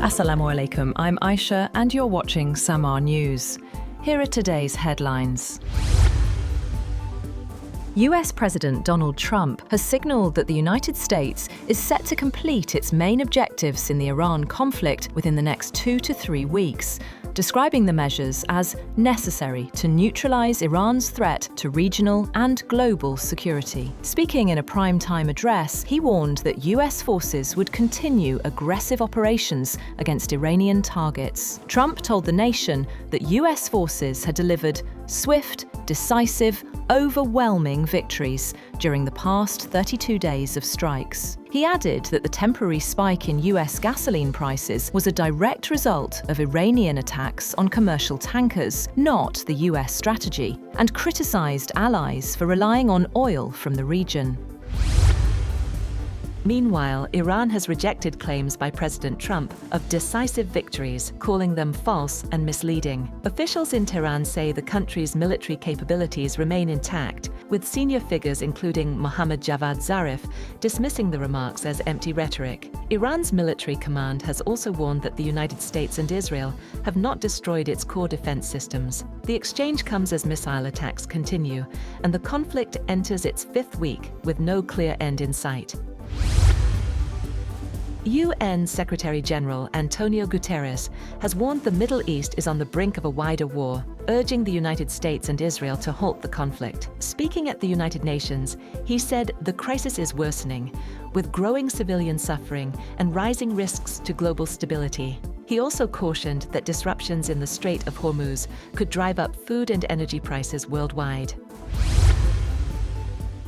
Assalamu alaikum, I'm Aisha and you're watching Samaa News. Here are today's headlines. US President Donald Trump has signaled that the United States is set to complete its main objectives in the Iran conflict within the next 2 to 3 weeks, describing the measures as necessary to neutralize Iran's threat to regional and global security. Speaking in a prime-time address, he warned that US forces would continue aggressive operations against Iranian targets. Trump told the nation that US forces had delivered swift, decisive, overwhelming victories during the past 32 days of strikes. He added that the temporary spike in US gasoline prices was a direct result of Iranian attacks on commercial tankers, not the US strategy, and criticized allies for relying on oil from the region. Meanwhile, Iran has rejected claims by President Trump of decisive victories, calling them false and misleading. Officials in Tehran say the country's military capabilities remain intact, with senior figures including Mohammad Javad Zarif dismissing the remarks as empty rhetoric. Iran's military command has also warned that the United States and Israel have not destroyed its core defense systems. The exchange comes as missile attacks continue, and the conflict enters its 5th week with no clear end in sight. UN Secretary-General Antonio Guterres has warned the Middle East is on the brink of a wider war, urging the United States and Israel to halt the conflict. Speaking at the United Nations, he said the crisis is worsening, with growing civilian suffering and rising risks to global stability. He also cautioned that disruptions in the Strait of Hormuz could drive up food and energy prices worldwide.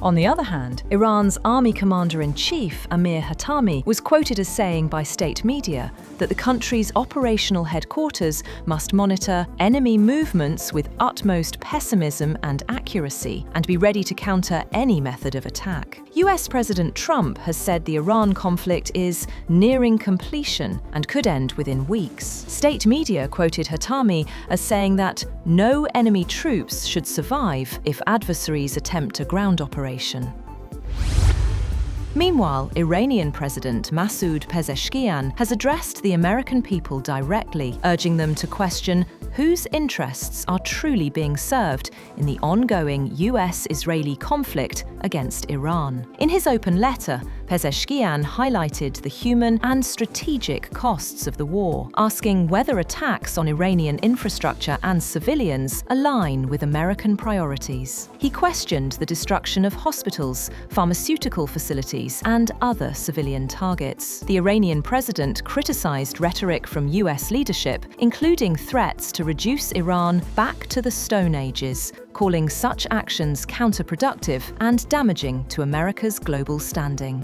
On the other hand, Iran's army commander-in-chief, Amir Hatami, was quoted as saying by state media that the country's operational headquarters must monitor enemy movements with utmost pessimism and accuracy and be ready to counter any method of attack. US President Trump has said the Iran conflict is nearing completion and could end within weeks. State media quoted Hatami as saying that no enemy troops should survive if adversaries attempt a ground operation. Meanwhile, Iranian President Masoud Pezeshkian has addressed the American people directly, urging them to question whose interests are truly being served in the ongoing US-Israeli conflict against Iran. In his open letter, Pezeshkian highlighted the human and strategic costs of the war, asking whether attacks on Iranian infrastructure and civilians align with American priorities. He questioned the destruction of hospitals, pharmaceutical facilities, and other civilian targets. The Iranian president criticized rhetoric from US leadership, including threats to reduce Iran back to the Stone Ages, calling such actions counterproductive and damaging to America's global standing.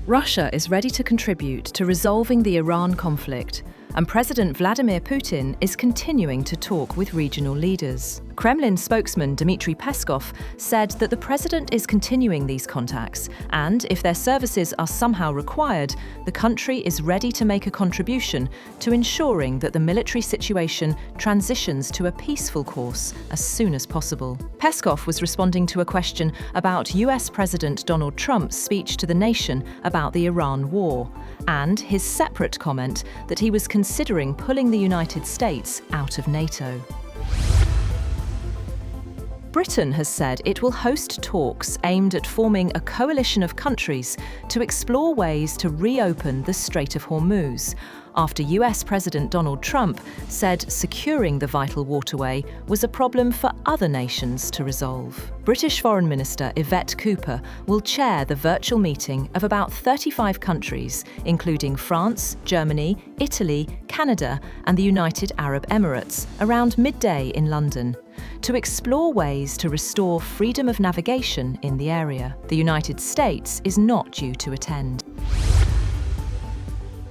Russia is ready to contribute to resolving the Iran conflict, and President Vladimir Putin is continuing to talk with regional leaders. Kremlin spokesman Dmitry Peskov said that the president is continuing these contacts, and if their services are somehow required, the country is ready to make a contribution to ensuring that the military situation transitions to a peaceful course as soon as possible. Peskov was responding to a question about US President Donald Trump's speech to the nation about the Iran war, and his separate comment that he was considering pulling the United States out of NATO. Britain has said it will host talks aimed at forming a coalition of countries to explore ways to reopen the Strait of Hormuz, after US President Donald Trump said securing the vital waterway was a problem for other nations to resolve. British Foreign Minister Yvette Cooper will chair the virtual meeting of about 35 countries, including France, Germany, Italy, Canada, and the United Arab Emirates, around midday in London, to explore ways to restore freedom of navigation in the area. The United States is not due to attend.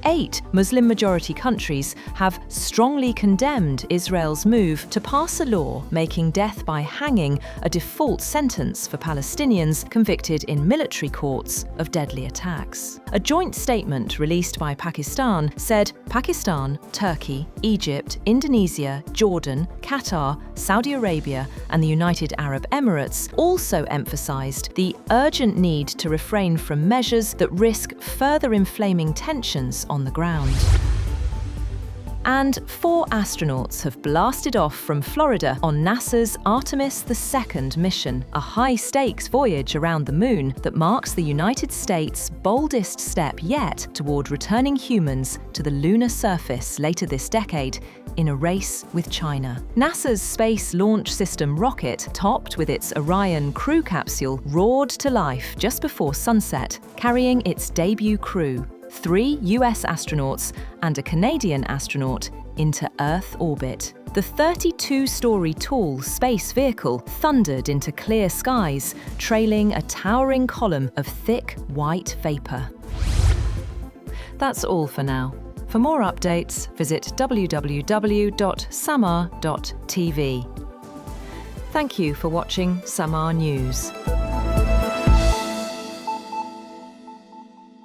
8 Muslim-majority countries have strongly condemned Israel's move to pass a law making death by hanging a default sentence for Palestinians convicted in military courts of deadly attacks. A joint statement released by Pakistan said Pakistan, Turkey, Egypt, Indonesia, Jordan, Qatar, Saudi Arabia, and the United Arab Emirates also emphasized the urgent need to refrain from measures that risk further inflaming tensions on on the ground. And 4 astronauts have blasted off from Florida on NASA's Artemis II mission, a high-stakes voyage around the Moon that marks the United States' boldest step yet toward returning humans to the lunar surface later this decade, in a race with China. NASA's Space Launch System rocket, topped with its Orion crew capsule, roared to life just before sunset, carrying its debut crew, 3 US astronauts and a Canadian astronaut, into Earth orbit. The 32-story tall space vehicle thundered into clear skies, trailing a towering column of thick white vapor. That's all for now. For more updates, visit www.samaa.tv. Thank you for watching Samaa News.